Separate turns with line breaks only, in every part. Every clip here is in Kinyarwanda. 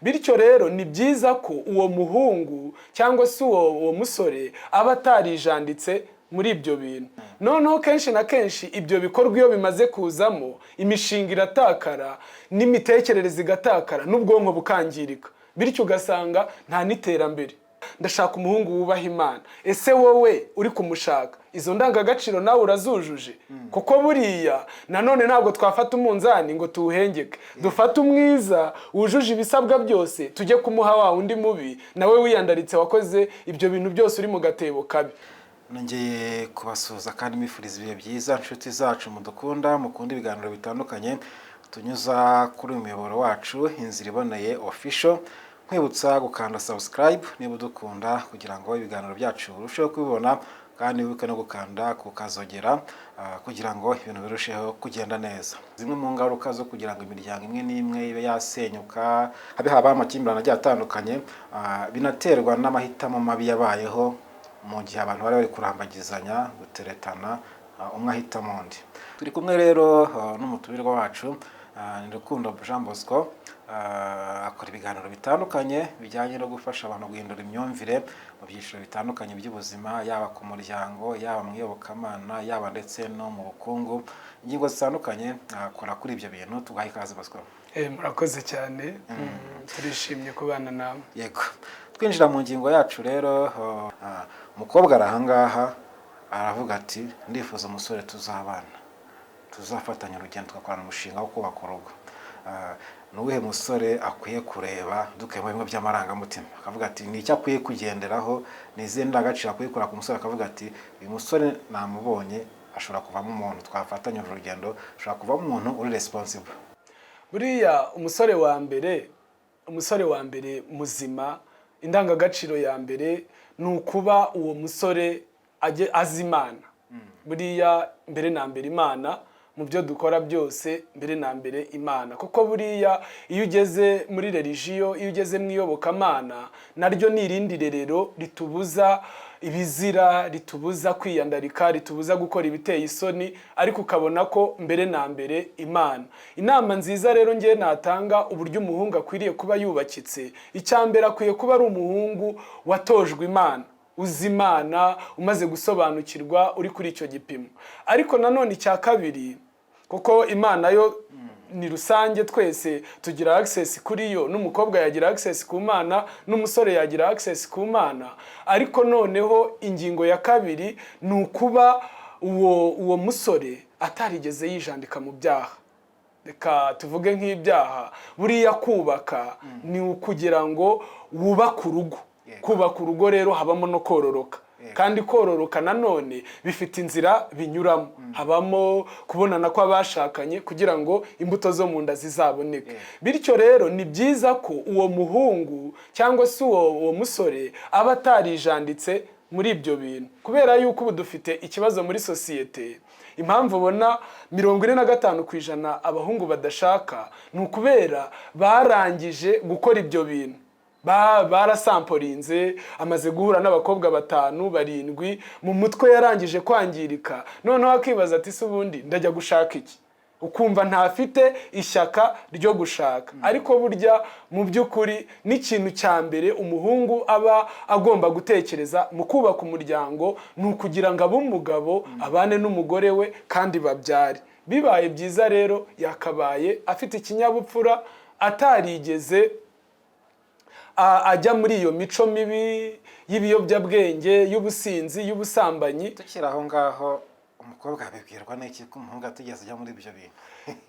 bityo rero ni byiza ko uwo muhungu cyangwa se uwo musore aba atarijanditse muri ibyo bintu. Noneho kenshi na kenshi ibyo bikorwa iyo bimaze kuzamo, imishinga iratakara n'imitekerereze igatakara n'ubwonko bukangirika, bityo ugasanga nta n'iterambere. Ndashaka umuhungu wubaha Imana. Ese wowe uri kumushaka izo ndangagaciro nawe urazujuje? Kuko buriya nanone ntabwo twafata umunzani ngo tuwuhengeke, dufate umwiza wujuje ibisabwa byose tujye kumuha wa undi mubi nawe wiyandaritse wakoze ibyo bintu byose uri mu gatebo kabi.
Nongeye kubasuhuza kandi mwifuriza ibihe byiza inshuti zacu mudukunda mukunda ibiganiro bitandukanye tunyuza kuri uyu muyoboro wacu Inzira Iboneye Official. Nkwibutsa gukanda subscribe niba udukunda kugira ngo ibiganiro byacu urusheho kubibona, kandi wibuke no gukanda kukazogera kugira ngo ibintu birusheho kugenda neza. Zimwe mu ngaruka zo kugira ngo imiryango imwe n'imwe ibe yasenyuka, haba amakimbirane agiye atandukanye, binaterwa n'amahitamo mabi yabayeho mu gihe abantu bari kurambagizanya guteretana umwe ahitamo undi. Turi kumwe rero n'umutumirwa wacu Rukundo Jean Bosco, akora ibiganiro bitandukanye bijyanye no gufasha abantu guhindura imyumvire mu byiciro bitandukanye by'ubuzima, yaba ku muryango, yaba mu iyobokamana, yaba ndetse no mu bukungu, ingingo zitandukanye akora kuri ibyo bintu. Tugahe ikaze Bosco.
Murakoze cyane, turishimye kubana nawe.
Yego, twinjira mu ngingo yacu rero, umukobwa arahangaha aravuga ati ndifuza umusore tuzabana, tuzafatanya urugendo tugakorana umushinga wo kubaka urugo. Nuwuhe musore akwiye kureba dukemo bimwe by'amarangamutima akavuga ati ni icyo akwiye kugenderaho, ni izihe ndangagaciro akwiye kureba ku musore akavuga ati uyu musore namubonye ashobora kuvamo umuntu twafatanya urugendo, ashobora kuvamo umuntu uri responsible?
Buriya umusore wa mbere muzima, indangagaciro ya mbere ni ukuba uwo musore azi Imana. Buriya mbere na mbere Imana mu byo dukora byose, mbere na mbere Imana. Kuko buriya iyo ugeze muri religion, iyo ugeze mu iyobokamana, naryo ni irindi rerero ritubuza ibizira, ritubuza kwiyandarika, ritubuza gukora ibiteye isoni, ariko ukabona ko mbere na mbere Imana. Inama nziza rero ngiye natanga uburyo umuhungu akwiriye kuba yubakitse, icyambere akwiye kuba ari umuhungu watojwe Imana, uzi Imana, umaze gusobanukirwa, uri kuri icyo gipimo. Ariko nanone icya kabiri, kuko Imana yo ni rusange, twese tugira access kuri yo, n'umukobwa yagira access ku Mana, n'umusore yagira access ku Mana. Ariko noneho ingingo ya kabiri ni ukuba uwo musore atarigeze yijandika mu byaha. Reka tuvuge nk'ibyaha. Buriya kubaka ni ukugira ngo wubake urugo. Kubaka urugo rero habamo no kororoka, kandi kororoka nanone bifite inzira binyuramo. Habamo kubonana kw'abashakanye kugira ngo imbuto zo mu nda zizaboneke. Bityo rero ni byiza ko uwo muhungu cyangwa se uwo musore aba atarijanditse muri ibyo bintu, kubera yuko ubu dufite ikibazo muri sosiyete. Impamvu ubona 45% abahungu badashaka ni ukubera barangije gukora ibyo bintu. Barasamporinze, amaze guhura n'abakobwa 5, 7, mu mutwe yarangije kwangirika. Noneho akibaza ati se ubundi ndajya gushaka iki? Ukumva ntafite ishyaka ryo gushaka. Ariko burya mu by'ukuri n'ikintu cya mbere umuhungu aba agomba gutekereza mu kubaka umuryango ni ukugira ngo abe umugabo, abane n'umugore we kandi babyare. Bibaye byiza rero yakabaye afite ikinyabupfura, atarigeze ajya muri iyo mico mibi y'ibiyobyabwenge, y'ubusinzi, y'ubusambanyi.
Tukiri aho ngaho, umukobwa abibwirwa n'iki ko umuhungu atigeze ajya muri ibyo bintu?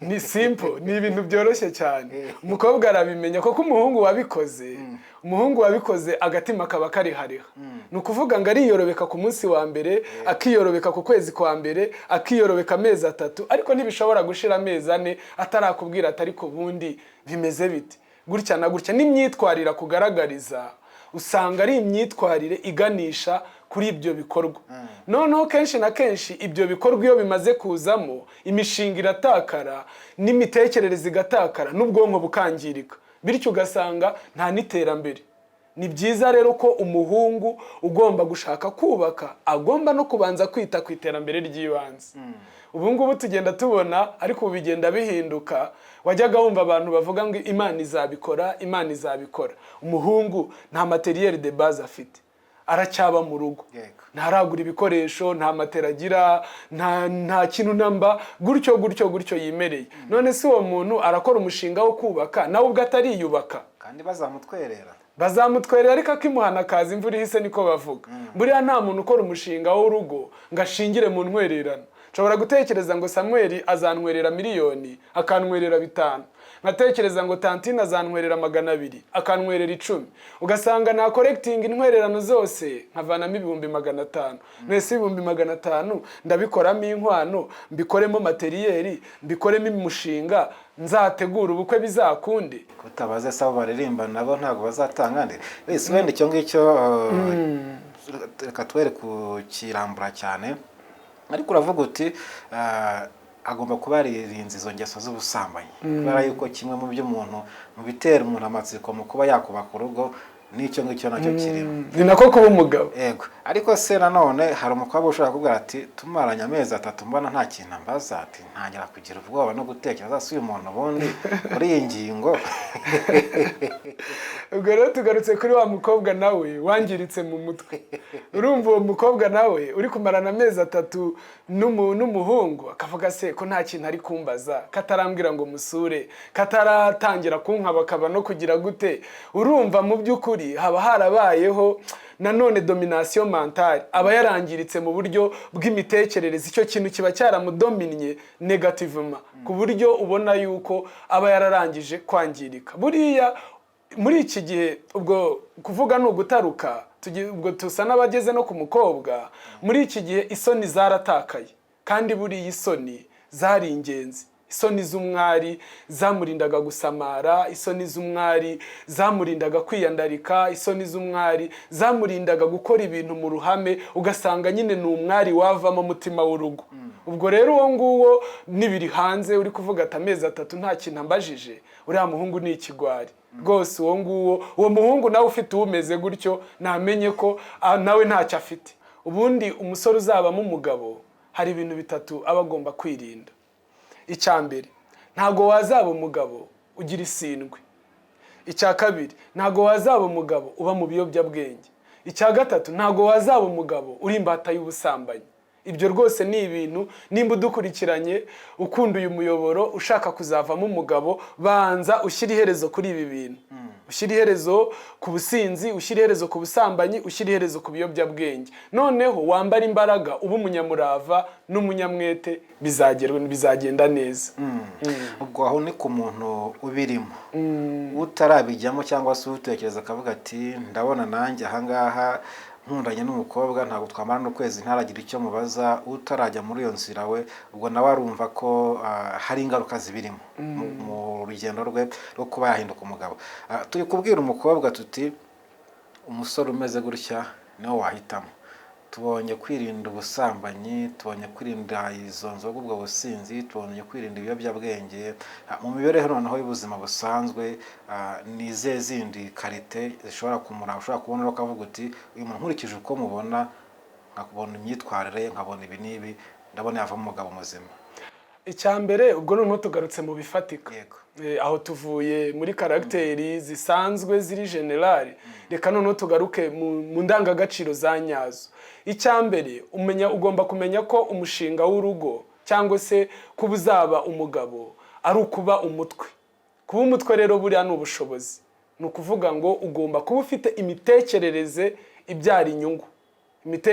Ni simple, ni ibintu byoroshye cyane. Umukobwa arabimenya kuko umuhungu wabikoze agatima kaba kari hariha. Ni ukuvuga ngo ariyorobeka ku munsi wa mbere, akiyorobeka ku kwezi kwa mbere, akiyorobeka amezi 3, ariko ntibishobora gushira amezi 4 atarakubwira atari ko bundi bimeze bite. Gutya na gutya n'imyitwarire kugaragariza, usanga ari imyitwarire iganisha kuri ibyo bikorwa. Noneho kenshi na kenshi ibyo bikorwa iyo bimaze kuzamo, imishinga iratakara n'imitekerereze igatakara n'ubwonko bukangirika, bityo ugasanga nta n'iterambere. ni byiza rero ko umuhungu ugomba gushaka kubaka agomba no kubanza kwita ku iterambere ry'ibanze. Ubu ngubu tugenda tubona ariko ubu bigenda bihinduka. Wajyaga wumva abantu bavuga ngo Imana izabikora, Imana izabikora. Umuhungu nta materiel de base afite, aracyaba mu rugo, ntaragura ibikoresho, nta matera agira, nta kintu namba, gutyo yimereye. None se uwo muntu arakora umushinga wo kubaka nawe ubwo atariyubaka,
kandi bazamutwerera
ariko akimuhana akazi imvura ihise, niko bavuga. Buriya nta muntu ukora umushinga w'urugo ngo ashingire mu ntwererano. Nshobora gutekereza ngo Samuel azantwerera miliyoni akantwerera 5, nkatekereza ngo Tantine azantwerera 200 akantwerera 10, ugasanga na collecting intwererano zose nkavanamo 500. Mwese 500 ndabikoramo inkwano, mbikoremo materiel, mbikoremo umushinga, nzategura ubukwe bizakunde.
Kutabaze sabo baririmba nabo ntago bazatanga nde. Wese wende cyo ngicyo reka twere kukirambura cyane. Ariko uravuga uti agomba kuba aririnze izo ngeso z'ubusambanyi, kubera yuko kimwe mu by'umuntu mu bitera umuntu amatsiko mu kuba yakubaka urugo n'icyo ngicyo nacyo kirimo,
ni nako kuba umugabo.
Yego, ariko se nanone hari umukobwa ushaka kuvuga ati tumaranye amezi 3 mbona nta kintu ambaza, ati ntangira kugira ubwoba no gutekereza si uyu muntu bundi kuri iyi ngingo.
Ubwo rero tugarutse kuri wa mukobwa nawe wangiritse mu mutwe. Urumva uwo mukobwa nawe uri kumarana amezi 3 n'umuhungu akavuga se ko nta kintu ari kumbaza, katarambwira ngo musure, kataratangira kunkaba akaba no kugira gute. Urumva mu by'ukuri haba harabayeho nanone domination mentale, aba yarangiritse mu buryo bw'imitekerereze. Icyo kintu kiba cyaramudominye negativement ku buryo ubona yuko aba yararangije kwangirika. Buriya muri iki gihe ubwo kuvuga no gutaruka, ubwo tusa n'abageze no ku mukobwa. Muri iki gihe isoni zaratakaye, kandi buri isoni zari ingenzi. Isoni z'umwari zamurindaga gusamara, isoni z'umwari zamurindaga kwiyandarika, isoni z'umwari zamurindaga gukora ibintu mu ruhame, ugasanga nyine ni umwari wavamo mutima w'urugo. Ubwo rero uwo nguwo nibiri hanze uri kuvuga ati amezi 3 nta kintu ambajije, uriya muhungu ni ikigwari rwose. Uwo muhungu nawe ufite umeze gutyo namenye ko nawe ntacyo afite. Ubundi umusore uzabamo umugabo hari ibintu 3 aba agomba kwirinda. Icyambere, ntago wazaba umugabo ugira isindwe. Icya kabiri, ntago wazaba umugabo uba mu biyobyabwenge. Icya gatatu, ntago wazaba umugabo uri imbata y'ubusambanyi. Ibyo rwose ni ibintu nimba udukurikiranye ukunda uyu muyoboro ushaka kuzavamo umugabo, banza ushyira iherezo kuri ibi bintu. Ushyira iherezo ku businzi, ushyira iherezo ku busambanyi, ushyira iherezo ku biyobyabwenge. Noneho wambara imbaraga, uba umunyamurava n'umunyamwete, bizagenda neza.
Ubwo aho ni ku muntu ubirimo, utarabijyamo cyangwa se utekereza akavuga ati ndabona nanjye ahangaha nkundanye n'umukobwa ntabwo twamara n'ukwezi ntaragira icyo mubaza, utarajya muri iyo nzira we ubwo nawe arumva ko hari ingaruka zibirimo mu rugendo rwe rwo kuba yahinduka umugabo. Turi kubwira umukobwa tuti umusore umeze gutya niwo wahitamo. Tubonye kwirinda ubusambanyi, tubonye kwirinda izo nzoga, ubwo businzi, tubonye kwirinda ibiyobyabwenge. Mu mibereho noneho y'ubuzima busanzwe ni izihe zindi karite zishobora kumuranga, ushobora kubona ukavuga uti uyu muntu nkurikije uko mubona, nkakubona imyitwarire, nkabona ibi n'ibi, ndabona yavamo umugabo muzima.
Icyambere ubwo noneho tugarutse mu bifatika. Aho tuvuye muri karagiteri zisanzwe ziri generale, reka noneho tugaruke mu ndangagaciro za nyazo. Icyambere, ugomba kumenya ko umushinga w'urugo cyangwa se kuba uzaba umugabo ari ukuba umutwe. Kuba umutwe rero buriya ni ubushobozi. Ni ukuvuga ngo ugomba kuba ufite imitekerereze ibyara inyungu.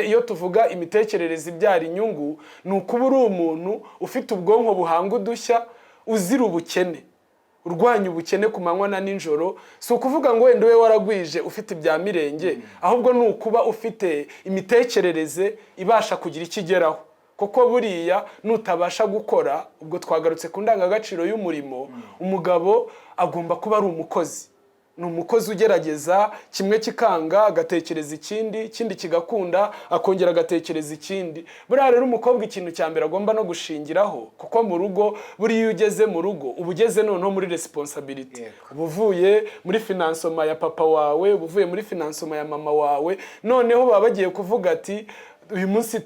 Iyo tuvuga imitekerereze ibyara inyungu, ni ukuba uri umuntu ufite ubwonko buhanga udushya, uzira ubukene, urwanya ubukene ku manywa na nijoro. Si ukuvuga ngo wenda we waragwije ufite ibya mirenge, ahubwo ni ukuba ufite imitekerereze ibasha kugira ikigeraho. Kuko buriya nutabasha gukora, ubwo twagarutse ku ndangagaciro y'umurimo, umugabo agomba kuba ari umukozi. ni umukozi ugerageza kimwe kikanga agatekereza ikindi kigakunda akongera agatekereza ikindi. Buriya rero umukobwa ikintu cya mbere agomba no gushingiraho, kuko mu rugo buriya iyo ugeze mu rugo uba ugeze noneho muri responsibility, uba uvuye muri finansoma ya papa wawe, uba uvuye muri finansoma ya mama wawe, noneho baba bagiye kuvuga ati uyu munsi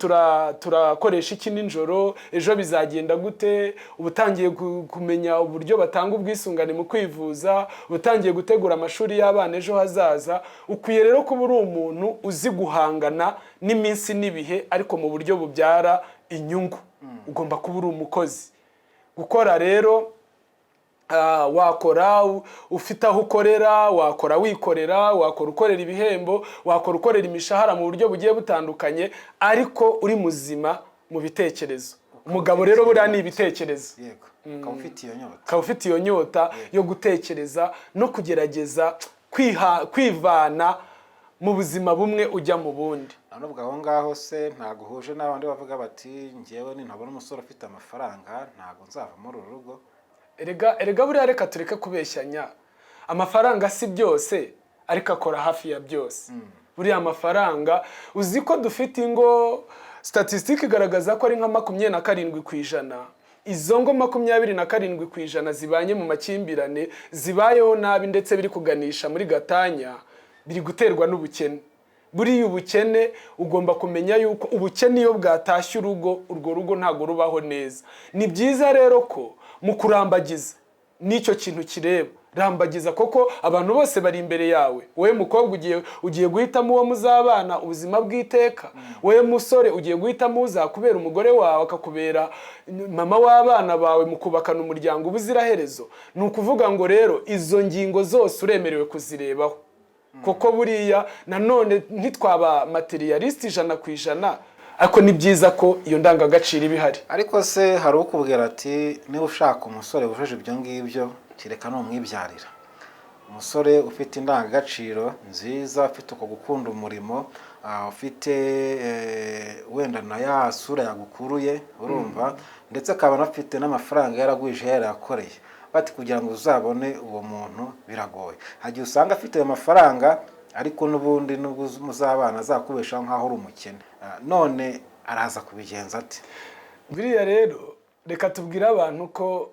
turakoresha iki nijoro, ejo bizagenda gute, ubutangiye kumenya uburyo batanga ubwisungane mu kwivuza, ubutangiye gutegura amashuri y'abana ejo hazaza. Ukwiye rero kuba uri umuntu uzi guhangana n'iminsi n'ibihe, ariko mu buryo bubyara inyungu. Ugomba kuba uri umukozi gukora rero. Wakora ufite aho ukorera, wakora wikorera, wakora ukorera ibihembo, wakora ukorera imishahara mu buryo bugiye butandukanye, ariko uri muzima mu bitekerezo. Umugabo rero buriya ni ibitekerezo.
Yego.
Ukaba ufite iyo nyota yo gutekereza no kugerageza kwivana mu buzima bumwe ujya mu bundi.
Nubwo aho ngaho se ntago uhuje n'abandi bavuga bati njyewe nintabona umusore ufite amafaranga ntago nzava muri uru rugo.
Erega buriya reka tureke kubeshyanya. Amafaranga si byose, ariko akora hafi ya byose. Buriya amafaranga, uzi ko dufite ingo, statistique igaragaza ko ari nka 27%. Izo ngo 27% zibanye mu makimbirane, zibayeho nabi ndetse biri kuganisha muri gatanya, biri guterwa n'ubukene. Buriya ubukene ugomba kumenya yuko ubukene iyo bwatashye urugo, urwo rugo ntago rubaho neza. Ni byiza rero ko mu kurambagiza nicyo kintu kireba, rambagiza koko abantu bose bari imbere yawe. Wowe mukobwa ugiye guhitamo uwo muzabana ubuzima bw'iteka, wowe musore ugiye guhitamo uzakubera umugore wawe akakubera mama w'abana bawe, mu kubakana umuryango ubuziraherezo. Ni ukuvuga ngo rero izo ngingo zose uremerewe kuzirebaho, kuko buriya nanone ntitwaba materialiste 100%, ariko ni byiza ko iyo ndangagaciro ibihari.
Ariko se hari ukubwira ati niba ushaka umusore wujuje ibyo ngibyo kireka n'umwibyarira. Umusore ufite indangagaciro nziza, ufite uko gukunda umurimo, ufite wenda na ya sura yagukuruye urumva, ndetse akaba afite n'amafaranga yaragwije yarakoreye. Bati kugira ngo uzabone uwo muntu biragoye. Hagiye usanga afite ayo mafaranga ariko n'ubundi muzabana azakubeshaho nkaho uri umukene. None araza kubigenza ati?
Buriya rero reka tubwire abantu ko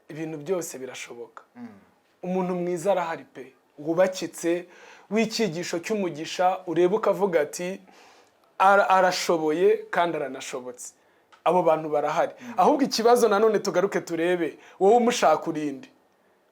ibintu byose birashoboka. Umuntu mwiza arahari pe, wubakitse, w'ikigisho cy'umugisha, ureba ukavuga ati arashoboye kandi aranashobotse. Abo bantu barahari. Ahubwo ikibazo nanone tugaruke turebe, wowe umushaka urinde.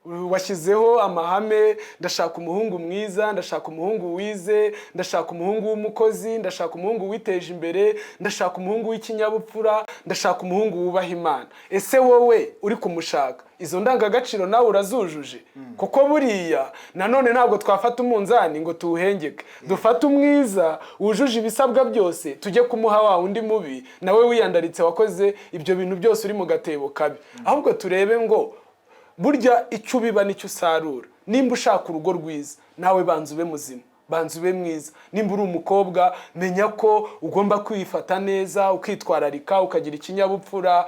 Washyizeho amahame, ndashaka umuhungu mwiza, ndashaka umuhungu wize, ndashaka umuhungu w'umukozi, ndashaka umuhungu witeje imbere, ndashaka umuhungu w'ikinyabupfura, ndashaka umuhungu wubaha Imana. Ese wowe uri kumushaka izo ndangagaciro nawe urazujuje? Kuko buriya nanone ntabwo twafata umunzani ngo tuwuhengeke. Dufata umwiza wujuje ibisabwa byose tujye kumuha wa undi mubi nawe wiyandaritse wakoze ibyo bintu byose uri mu gatebo kabi. Ahubwo turebe ngo burya icyo ubiba nicyo usarura. Nimba ushaka urugo rwiza, nawe banza ube muzima, banza ube mwiza. Nimba uri umukobwa, menya ko ugomba kwifata neza, ukitwararika, ukagira ikinyabupfura,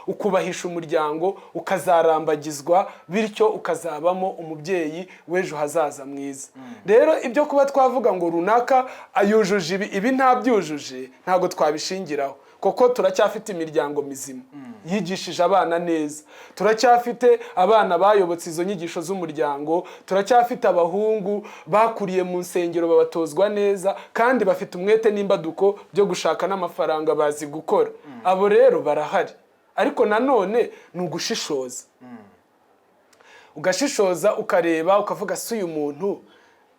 ukubahisha umuryango, ukazarambagizwa, bityo ukazabamo umubyeyi w'ejo hazaza mwiza. Rero ibyo kuba twavuga ngo runaka ayujuje ibi ntabyujuje, ntago twabishingiraho. Koko turacyafite imiryango mizima yigishije abana neza, turacyafite abana bayobotse izo nyigisho z'umuryango, turacyafite abahungu bakuriye mu nsengero babatozwa neza kandi bafite umwete n'imbaduko byo gushaka n'amafaranga bazi gukora. Abo rero barahari, ariko nanone ni ugushishoza. Ugashishoza ukareba ukavuga si uyu muntu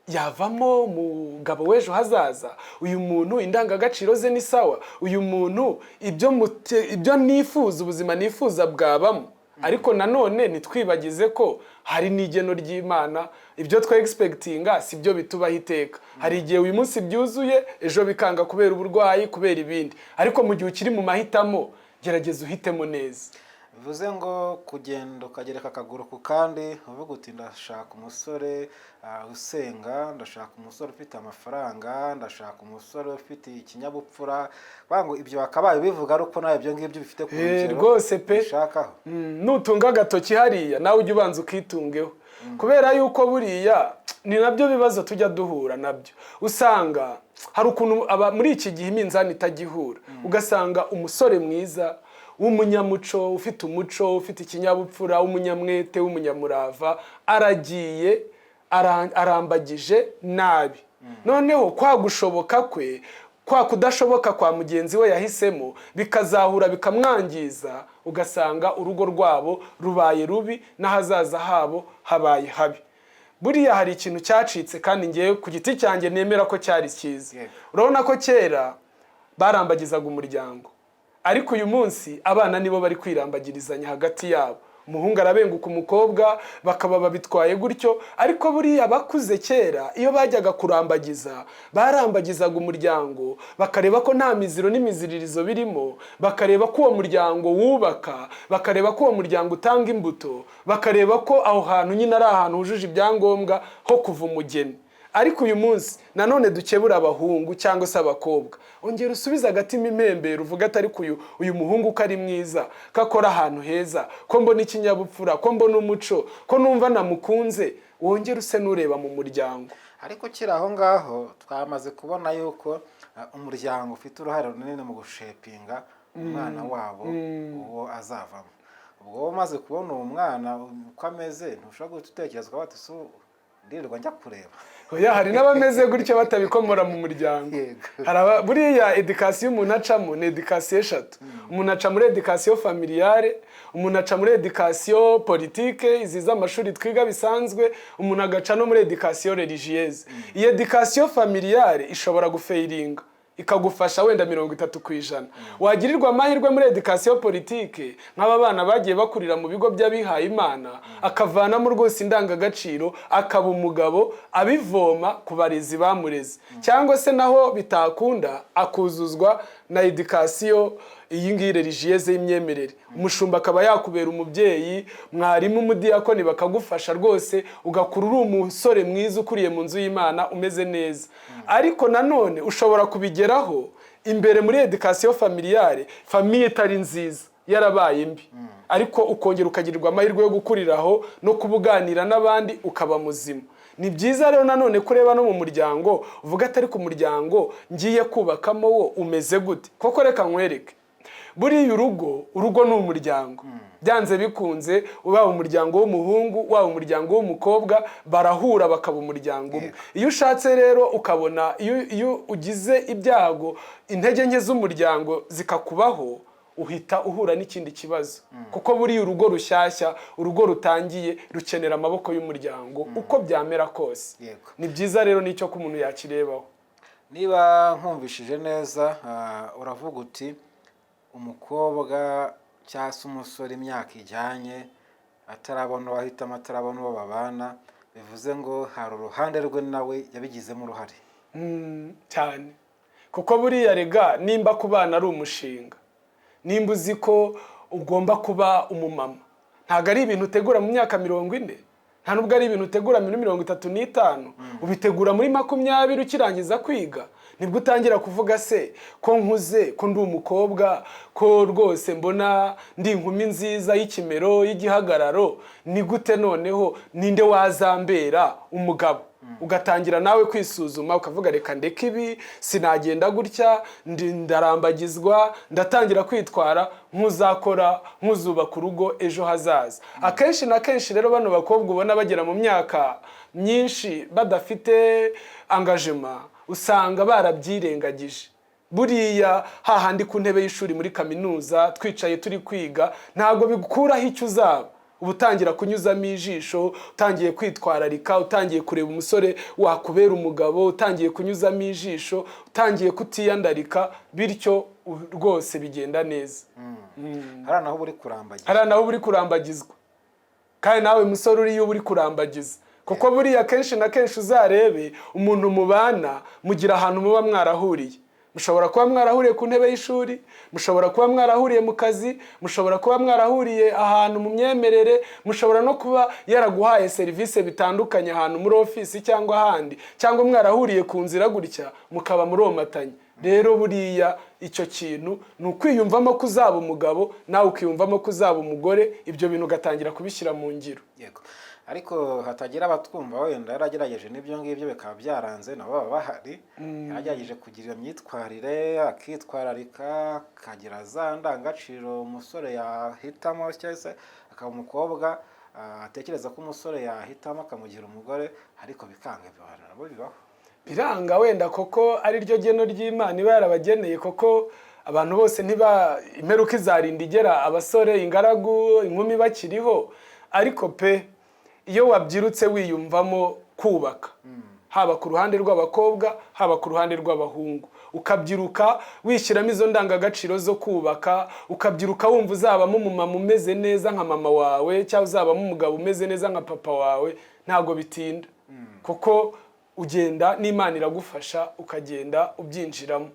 yavamo umugabo w'ejo hazaza, uyu muntu indangagaciro ze ni sawa, uyu muntu ibyo nifuza, ubuzima nifuza bwabamo. Ariko nanone nitwibagize ko hari n'igeno ry'Imana, ibyo twa expectinga si byo bitubaho iteka. Hari igihe uyu munsi byuzuye, ejo bikanga kubera uburwayi, kubera ibindi. Ariko mu gihe ukiri mu mahitamo, gerageza uhitemo neza.
Bivuze ngo kugenda ukagereka akaguru ku kandi, uvuga uti ndashaka umusore usenga, ndashaka umusore ufite amafaranga, ndashaka umusore ufite ikinyabupfura. Bango ibyo bakabaye bivuga ariko nawe ibyo ngibyo bifite ku rugero
rwose pe
ushakaho.
Nutunga agatoki hariya nawe ujye ubanza ukitungeho. kubera yuko buriya ni nabyo bibazo tujya duhura nabyo. Usanga hari ukuntu muri iki gihe iminzani itagihura, ugasanga umusore mwiza w'umunyamuco, ufite umuco, ufite ikinyabupfura, w'umunyamwete, w'umunyamurava, aragiye arambagije nabi. Noneho kwa gushoboka kwe, kwa kudashoboka kwa mugenzi we yahisemo, bikazahura bikamwangiza, ugasanga urugo rwabo rubaye rubi n'ahazaza habo habaye habi. Buriya hari ikintu cyacitse kandi ngewe ku giti cyanjye nemera ko cyari cyiza. Urabona ko kera barambagizaga umuryango, ariko uyu munsi abana nibo bari kwirambagirizanya hagati yabo. Umuhungu arabenguka umukobwa, bakaba babitwaye gutyo. Ariko buriya bakuze kera iyo bajyaga kurambagiza, barambagizaga umuryango, bakareba ko nta miziro n'imiziririzo birimo, bakareba ko uwo muryango wubaka, bakareba ko uwo muryango utanga imbuto, bakareba ko aho hantu nyine ari ahantu hujuje ibyangombwa ho kuva umugeni. Ariko uyu munsi nanone dukebura abahungu cyangwa se abakobwa, ongera usubiza agatima impembero, uvuga ati ariko uyu muhungu ko ari mwiza, ko akora ahantu heza, ko mbona ikinyabupfura, ko mbona umuco, ko numva namukunze, wongera use n'ureba mu muryango.
Ariko kiri aho ngaho twamaze kubona yuko umuryango ufite uruhare runini mu gushepinga umwana wabo uwo azavamo. Ubwo umaze kubona uwo mwana uko ameze, ntushobora guhita utekereza ko bati ndirirwa njya kureba.
Oya, hari n'abameze gutyo batabikomora mu muryango. Buriya edukasiyo umuntu acamo ni edukasiyo eshatu. Umuntu aca muri edukasiyo familiale, umuntu aca muri edukasiyo politike, izi z'amashuri twiga bisanzwe, umuntu agaca no muri edukasiyo religieuse. Iyi edukasiyo familiale ishobora gufeiringa, ikagufasha wenda 30%. Wagirirwa amahirwe muri edukasiyo politike, nk'aba bana bagiye bakurira mu bigo by'abihaye Imana, akavanamo rwose indangagaciro, akaba umugabo abivoma ku barezi bamureze. Cyangwa se naho bitakunda, akuzuzwa na edukasiyo iyi ngiyi religieuse y'imyemerere. Umushumba akaba yakubera umubyeyi, mwarimu, umudiyakoni, bakagufasha rwose ugakura uri umusore mwiza ukuriye mu nzu y'Imana umeze neza. Ariko nanone ushobora kubigeraho imbere muri edukasiyo familiale, famiye itari nziza, yarabaye mbi, ariko ukongera ukagirirwa amahirwe yo gukuriraho no kubuganira n'abandi ukaba muzima. Ni byiza rero nanone kureba no mu muryango, uvuga ati ariko umuryango ngiye kubakamo wo umeze gute. Koko reka nkwereke, buriya urugo ni umuryango. Byanze bikunze, uba umuryango w'umuhungu, waba umuryango w'umukobwa, barahura bakaba umuryango umwe. Iyo ushatse rero ukabona, iyo ugize ibyago, intege nke z'umuryango zikakubaho, uhita uhura n'ikindi kibazo. Kuko buriya urugo rushyashya, urugo rutangiye, rukenera amaboko y'umuryango uko byamera kose. Ni byiza rero n'icyo ko umuntu yakirebaho.
Niba nkumvishije neza, uravuga uti umukobwa cyangwa se umusore imyaka ijyanye atarabona uwahitamo, atarabona uwo babana, bivuze ngo hari uruhande rwe nawe yabigizemo uruhare
cyane. Kuko buriya rega, nimba ku bana ari umushinga, nimba uzi ko ugomba kuba umumama, ntabwo ari ibintu utegura mu myaka 40, nta nubwo ari ibintu utegura muri 35, ubitegura muri 20 ukirangiza kwiga. Nibwo utangira kuvuga se ko nkuze, ko ndi umukobwa, ko rwose mbona ndi inkumi nziza y'ikimero, y'igihagararo, ni gute noneho ninde wazambera umugabo. Ugatangira nawe kwisuzuma, ukavuga reka ndeke ibi, sinagenda gutya, ndarambagizwa, ndatangira kwitwara nk'uzakora, nk'uzubaka urugo ejo hazaza. Akenshi na kenshi rero bano bakobwa ubona bagera mu myaka myinshi badafite engagement, usanga barabyirengagije. Buriya hahandi ku ntebe y'ishuri muri kaminuza twicaye turi kwiga, ntago bigukuraho icyo uzaba. Ubutangira kunyuzamo ijisho, utangiye kwitwararika, utangiye kureba umusore wakubera umugabo, utangiye kunyuzamo ijisho, utangiye kutiyandarika, bityo rwose bigenda neza.
Hari naho uri kurambagiza.
Hari naho uri kurambagizwa. Kandi nawe musore uri uri kurambagiza. Kuko buriya kenshi na kenshi uzarebe umuntu mubana, mugira ahantu muba mwarahuriye. Mushobora kuba mwarahuriye ku ntebe y'ishuri, mushobora kuba mwarahuriye mu kazi, mushobora kuba mwarahuriye ahantu mu myemerere, mushobora no kuba yaraguhaye serivisi bitandukanye ahantu muri ofisi cyangwa ahandi, cyangwa mwarahuriye ku nzira gutya mukaba muromatanye. Rero buriya icyo kintu ni ukwiyumvamo ko uzaba umugabo, nawe ukiyumvamo ko uzaba umugore, ibyo bintu ugatangira kubishyira mu ngiro.
Yego. ariko hatagira abatwumva wenda yaragerageje n'ibyo ngibyo bikaba byaranze nabo baba bahari, yaragerageje kugira iyo myitwarire akitwararika akagira za ndangagaciro umusore yahitamo cyangwa se akaba umukobwa atekereza ko umusore yahitamo akamugira umugore, ariko bikanga nabo bibaho.
Biranga wenda koko ari ryo geno ry'Imana iba yarabageneye, koko abantu bose imperuka izarinda igera, abasore ingaragu inkumi bakiriho, ariko pe iyo wabyirutse wiyumvamo kubaka, haba ku ruhande rw'abakobwa haba ku ruhande rw'abahungu, ukabyiruka wishyiramo izo ndangagaciro zo kubaka, ukabyiruka wumva uzabamo umumama umeze neza nka mama wawe cyangwa uzabamo umugabo umeze neza nka papa wawe, ntago bitinda kuko ugenda n'Imana iragufasha ukagenda ubyinjiramo.